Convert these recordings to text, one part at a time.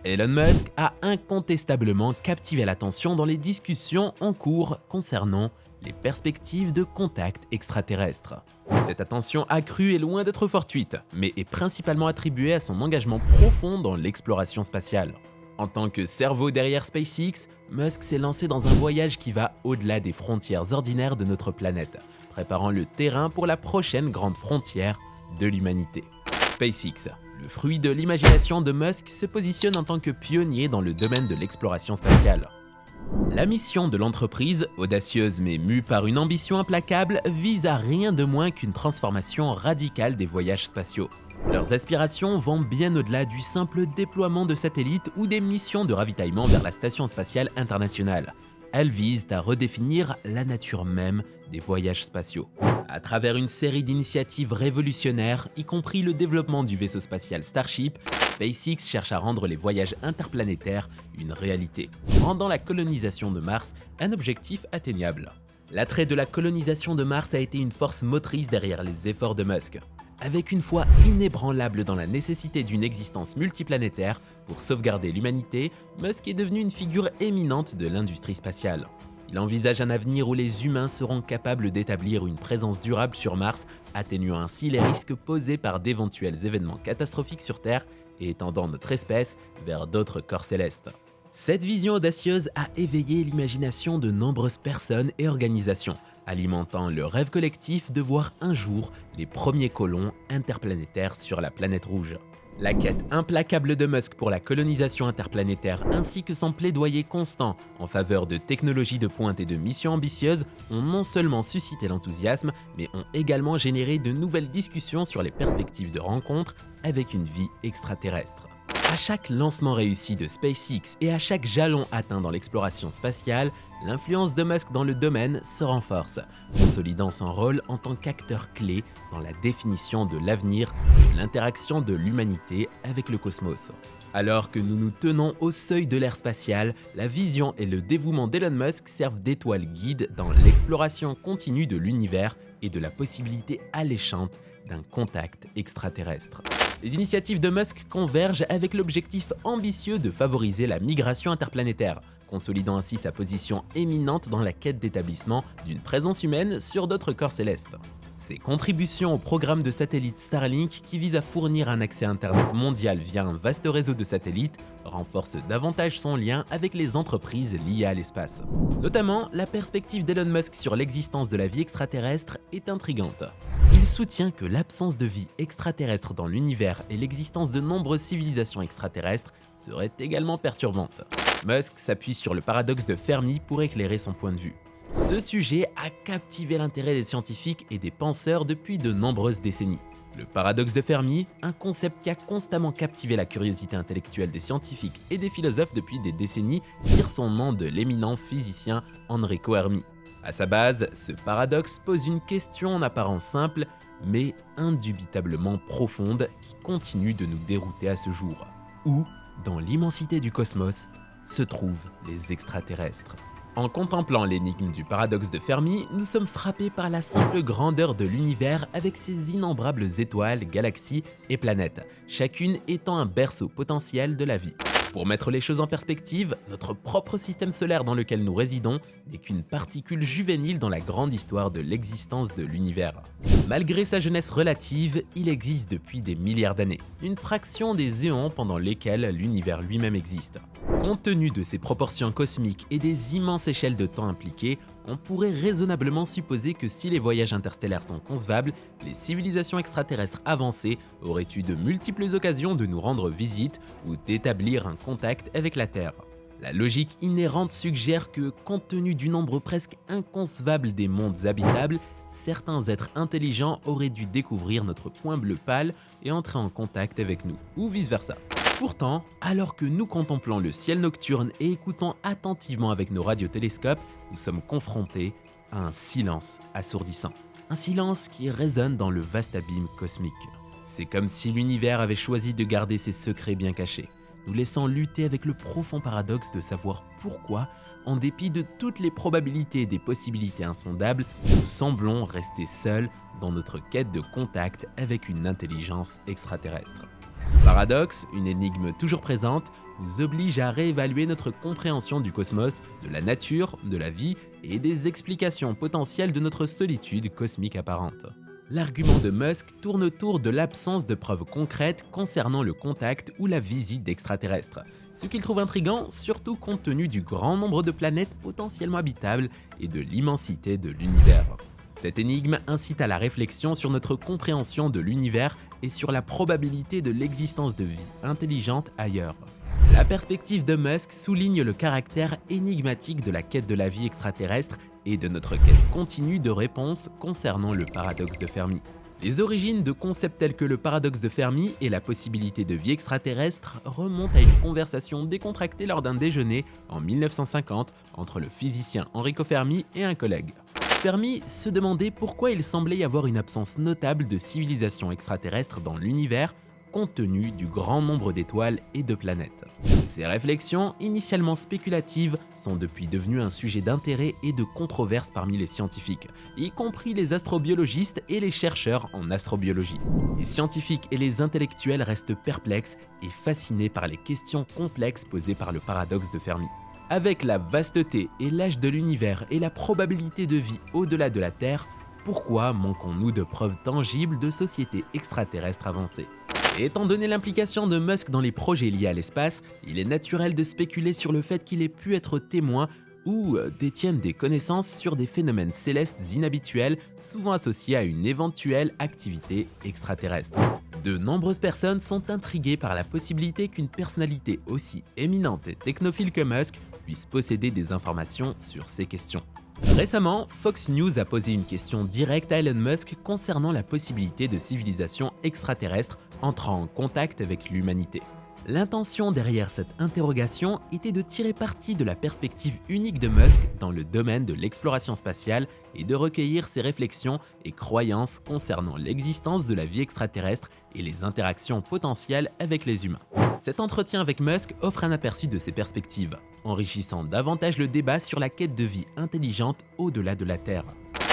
Elon Musk a incontestablement captivé l'attention dans les discussions en cours concernant les perspectives de contact extraterrestre. Cette attention accrue est loin d'être fortuite, mais est principalement attribuée à son engagement profond dans l'exploration spatiale. En tant que cerveau derrière SpaceX, Musk s'est lancé dans un voyage qui va au-delà des frontières ordinaires de notre planète, préparant le terrain pour la prochaine grande frontière de l'humanité. SpaceX, le fruit de l'imagination de Musk, se positionne en tant que pionnier dans le domaine de l'exploration spatiale. La mission de l'entreprise, audacieuse mais mue par une ambition implacable, vise à rien de moins qu'une transformation radicale des voyages spatiaux. Leurs aspirations vont bien au-delà du simple déploiement de satellites ou des missions de ravitaillement vers la Station spatiale internationale. Elles visent à redéfinir la nature même des voyages spatiaux. À travers une série d'initiatives révolutionnaires, y compris le développement du vaisseau spatial Starship, SpaceX cherche à rendre les voyages interplanétaires une réalité, rendant la colonisation de Mars un objectif atteignable. L'attrait de la colonisation de Mars a été une force motrice derrière les efforts de Musk. Avec une foi inébranlable dans la nécessité d'une existence multiplanétaire pour sauvegarder l'humanité, Musk est devenu une figure éminente de l'industrie spatiale. Il envisage un avenir où les humains seront capables d'établir une présence durable sur Mars, atténuant ainsi les risques posés par d'éventuels événements catastrophiques sur Terre et étendant notre espèce vers d'autres corps célestes. Cette vision audacieuse a éveillé l'imagination de nombreuses personnes et organisations, alimentant le rêve collectif de voir un jour les premiers colons interplanétaires sur la planète rouge. La quête implacable de Musk pour la colonisation interplanétaire ainsi que son plaidoyer constant en faveur de technologies de pointe et de missions ambitieuses ont non seulement suscité l'enthousiasme, mais ont également généré de nouvelles discussions sur les perspectives de rencontres avec une vie extraterrestre. À chaque lancement réussi de SpaceX et à chaque jalon atteint dans l'exploration spatiale, l'influence de Musk dans le domaine se renforce, consolidant son rôle en tant qu'acteur clé dans la définition de l'avenir de l'interaction de l'humanité avec le cosmos. Alors que nous nous tenons au seuil de l'ère spatiale, la vision et le dévouement d'Elon Musk servent d'étoiles guides dans l'exploration continue de l'univers et de la possibilité alléchante d'un contact extraterrestre. Les initiatives de Musk convergent avec l'objectif ambitieux de favoriser la migration interplanétaire, consolidant ainsi sa position éminente dans la quête d'établissement d'une présence humaine sur d'autres corps célestes. Ses contributions au programme de satellite Starlink, qui vise à fournir un accès Internet mondial via un vaste réseau de satellites, renforcent davantage son lien avec les entreprises liées à l'espace. Notamment, la perspective d'Elon Musk sur l'existence de la vie extraterrestre est intrigante. Il soutient que l'absence de vie extraterrestre dans l'univers et l'existence de nombreuses civilisations extraterrestres seraient également perturbantes. Musk s'appuie sur le paradoxe de Fermi pour éclairer son point de vue. Ce sujet a captivé l'intérêt des scientifiques et des penseurs depuis de nombreuses décennies. Le paradoxe de Fermi, un concept qui a constamment captivé la curiosité intellectuelle des scientifiques et des philosophes depuis des décennies, tire son nom de l'éminent physicien Enrico Fermi. À sa base, ce paradoxe pose une question en apparence simple, mais indubitablement profonde qui continue de nous dérouter à ce jour. Où, dans l'immensité du cosmos, se trouvent les extraterrestres? En contemplant l'énigme du paradoxe de Fermi, nous sommes frappés par la simple grandeur de l'univers avec ses innombrables étoiles, galaxies et planètes, chacune étant un berceau potentiel de la vie. Pour mettre les choses en perspective, notre propre système solaire dans lequel nous résidons n'est qu'une particule juvénile dans la grande histoire de l'existence de l'univers. Malgré sa jeunesse relative, il existe depuis des milliards d'années, une fraction des éons pendant lesquels l'univers lui-même existe. Compte tenu de ses proportions cosmiques et des immenses échelles de temps impliquées, on pourrait raisonnablement supposer que si les voyages interstellaires sont concevables, les civilisations extraterrestres avancées auraient eu de multiples occasions de nous rendre visite ou d'établir un contact avec la Terre. La logique inhérente suggère que, compte tenu du nombre presque inconcevable des mondes habitables, certains êtres intelligents auraient dû découvrir notre point bleu pâle et entrer en contact avec nous, ou vice-versa. Pourtant, alors que nous contemplons le ciel nocturne et écoutons attentivement avec nos radiotélescopes, nous sommes confrontés à un silence assourdissant. Un silence qui résonne dans le vaste abîme cosmique. C'est comme si l'univers avait choisi de garder ses secrets bien cachés, nous laissant lutter avec le profond paradoxe de savoir pourquoi, en dépit de toutes les probabilités et des possibilités insondables, nous semblons rester seuls dans notre quête de contact avec une intelligence extraterrestre. Ce paradoxe, une énigme toujours présente, nous oblige à réévaluer notre compréhension du cosmos, de la nature, de la vie et des explications potentielles de notre solitude cosmique apparente. L'argument de Musk tourne autour de l'absence de preuves concrètes concernant le contact ou la visite d'extraterrestres, ce qu'il trouve intriguant, surtout compte tenu du grand nombre de planètes potentiellement habitables et de l'immensité de l'univers. Cette énigme incite à la réflexion sur notre compréhension de l'univers et sur la probabilité de l'existence de vie intelligente ailleurs. La perspective de Musk souligne le caractère énigmatique de la quête de la vie extraterrestre et de notre quête continue de réponses concernant le paradoxe de Fermi. Les origines de concepts tels que le paradoxe de Fermi et la possibilité de vie extraterrestre remontent à une conversation décontractée lors d'un déjeuner en 1950 entre le physicien Enrico Fermi et un collègue. Fermi se demandait pourquoi il semblait y avoir une absence notable de civilisation extraterrestre dans l'univers compte tenu du grand nombre d'étoiles et de planètes. Ces réflexions, initialement spéculatives, sont depuis devenues un sujet d'intérêt et de controverse parmi les scientifiques, y compris les astrobiologistes et les chercheurs en astrobiologie. Les scientifiques et les intellectuels restent perplexes et fascinés par les questions complexes posées par le paradoxe de Fermi. Avec la vasteté et l'âge de l'univers et la probabilité de vie au-delà de la Terre, pourquoi manquons-nous de preuves tangibles de sociétés extraterrestres avancées ? Étant donné l'implication de Musk dans les projets liés à l'espace, il est naturel de spéculer sur le fait qu'il ait pu être témoin ou détienne des connaissances sur des phénomènes célestes inhabituels, souvent associés à une éventuelle activité extraterrestre. De nombreuses personnes sont intriguées par la possibilité qu'une personnalité aussi éminente et technophile que Musk puisse posséder des informations sur ces questions. Récemment, Fox News a posé une question directe à Elon Musk concernant la possibilité de civilisation extraterrestre entrant en contact avec l'humanité. L'intention derrière cette interrogation était de tirer parti de la perspective unique de Musk dans le domaine de l'exploration spatiale et de recueillir ses réflexions et croyances concernant l'existence de la vie extraterrestre et les interactions potentielles avec les humains. Cet entretien avec Musk offre un aperçu de ses perspectives, enrichissant davantage le débat sur la quête de vie intelligente au-delà de la Terre.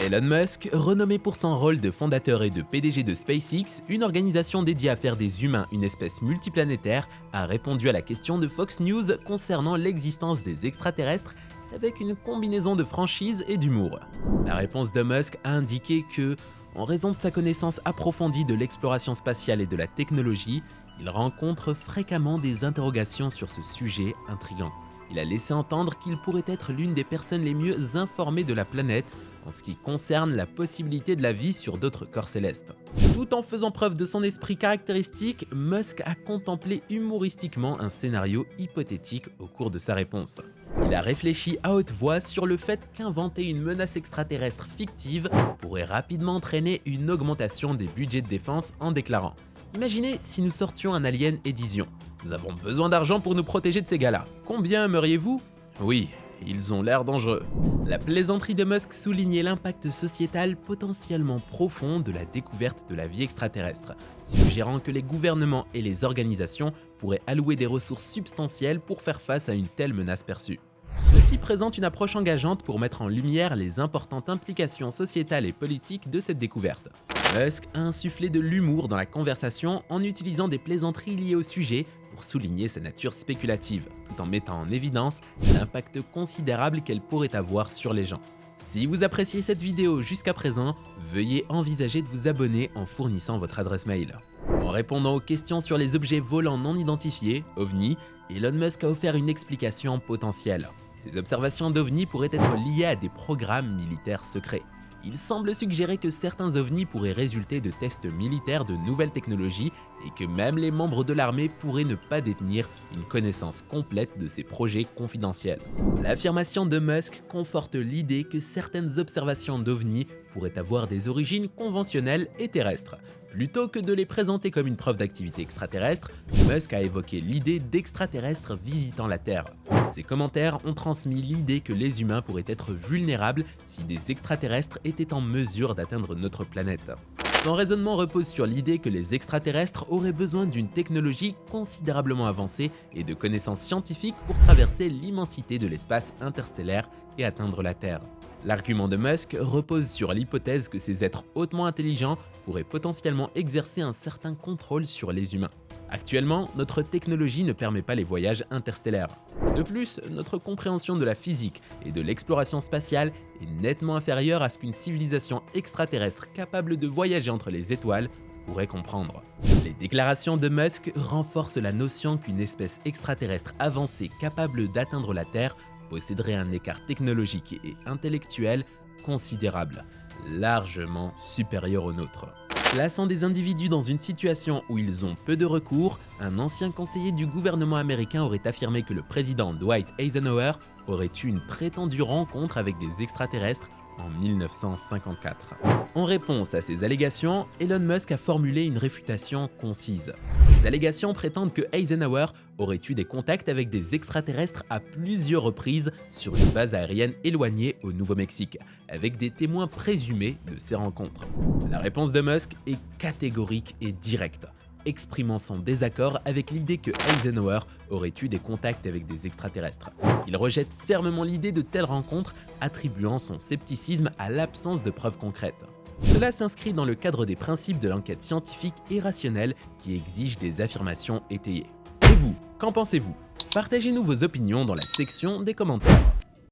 Elon Musk, renommé pour son rôle de fondateur et de PDG de SpaceX, une organisation dédiée à faire des humains une espèce multiplanétaire, a répondu à la question de Fox News concernant l'existence des extraterrestres avec une combinaison de franchise et d'humour. La réponse de Musk a indiqué que, en raison de sa connaissance approfondie de l'exploration spatiale et de la technologie, il rencontre fréquemment des interrogations sur ce sujet intrigant. Il a laissé entendre qu'il pourrait être l'une des personnes les mieux informées de la planète en ce qui concerne la possibilité de la vie sur d'autres corps célestes. Tout en faisant preuve de son esprit caractéristique, Musk a contemplé humoristiquement un scénario hypothétique au cours de sa réponse. Il a réfléchi à haute voix sur le fait qu'inventer une menace extraterrestre fictive pourrait rapidement entraîner une augmentation des budgets de défense en déclarant « Imaginez si nous sortions un alien et disions « Nous avons besoin d'argent pour nous protéger de ces gars-là. Combien aimeriez-vous » Oui, ils ont l'air dangereux. La plaisanterie de Musk soulignait l'impact sociétal potentiellement profond de la découverte de la vie extraterrestre, suggérant que les gouvernements et les organisations pourraient allouer des ressources substantielles pour faire face à une telle menace perçue. Ceci présente une approche engageante pour mettre en lumière les importantes implications sociétales et politiques de cette découverte. Musk a insufflé de l'humour dans la conversation en utilisant des plaisanteries liées au sujet pour souligner sa nature spéculative, tout en mettant en évidence l'impact considérable qu'elle pourrait avoir sur les gens. Si vous appréciez cette vidéo jusqu'à présent, veuillez envisager de vous abonner en fournissant votre adresse mail. En répondant aux questions sur les objets volants non identifiés, OVNI, Elon Musk a offert une explication potentielle. Ces observations d'OVNI pourraient être liées à des programmes militaires secrets. Il semble suggérer que certains ovnis pourraient résulter de tests militaires de nouvelles technologies et que même les membres de l'armée pourraient ne pas détenir une connaissance complète de ces projets confidentiels. L'affirmation de Musk conforte l'idée que certaines observations d'ovnis pourraient avoir des origines conventionnelles et terrestres. Plutôt que de les présenter comme une preuve d'activité extraterrestre, Musk a évoqué l'idée d'extraterrestres visitant la Terre. Ces commentaires ont transmis l'idée que les humains pourraient être vulnérables si des extraterrestres étaient en mesure d'atteindre notre planète. Son raisonnement repose sur l'idée que les extraterrestres auraient besoin d'une technologie considérablement avancée et de connaissances scientifiques pour traverser l'immensité de l'espace interstellaire et atteindre la Terre. L'argument de Musk repose sur l'hypothèse que ces êtres hautement intelligents pourrait potentiellement exercer un certain contrôle sur les humains. Actuellement, notre technologie ne permet pas les voyages interstellaires. De plus, notre compréhension de la physique et de l'exploration spatiale est nettement inférieure à ce qu'une civilisation extraterrestre capable de voyager entre les étoiles pourrait comprendre. Les déclarations de Musk renforcent la notion qu'une espèce extraterrestre avancée capable d'atteindre la Terre posséderait un écart technologique et intellectuel considérable, largement supérieur au nôtre. Plaçant des individus dans une situation où ils ont peu de recours, un ancien conseiller du gouvernement américain aurait affirmé que le président Dwight Eisenhower aurait eu une prétendue rencontre avec des extraterrestres en 1954. En réponse à ces allégations, Elon Musk a formulé une réfutation concise. Les allégations prétendent que Eisenhower aurait eu des contacts avec des extraterrestres à plusieurs reprises sur une base aérienne éloignée au Nouveau-Mexique, avec des témoins présumés de ces rencontres. La réponse de Musk est catégorique et directe, exprimant son désaccord avec l'idée que Eisenhower aurait eu des contacts avec des extraterrestres. Il rejette fermement l'idée de telles rencontres, attribuant son scepticisme à l'absence de preuves concrètes. Cela s'inscrit dans le cadre des principes de l'enquête scientifique et rationnelle qui exigent des affirmations étayées. Et vous, qu'en pensez-vous? Partagez-nous vos opinions dans la section des commentaires.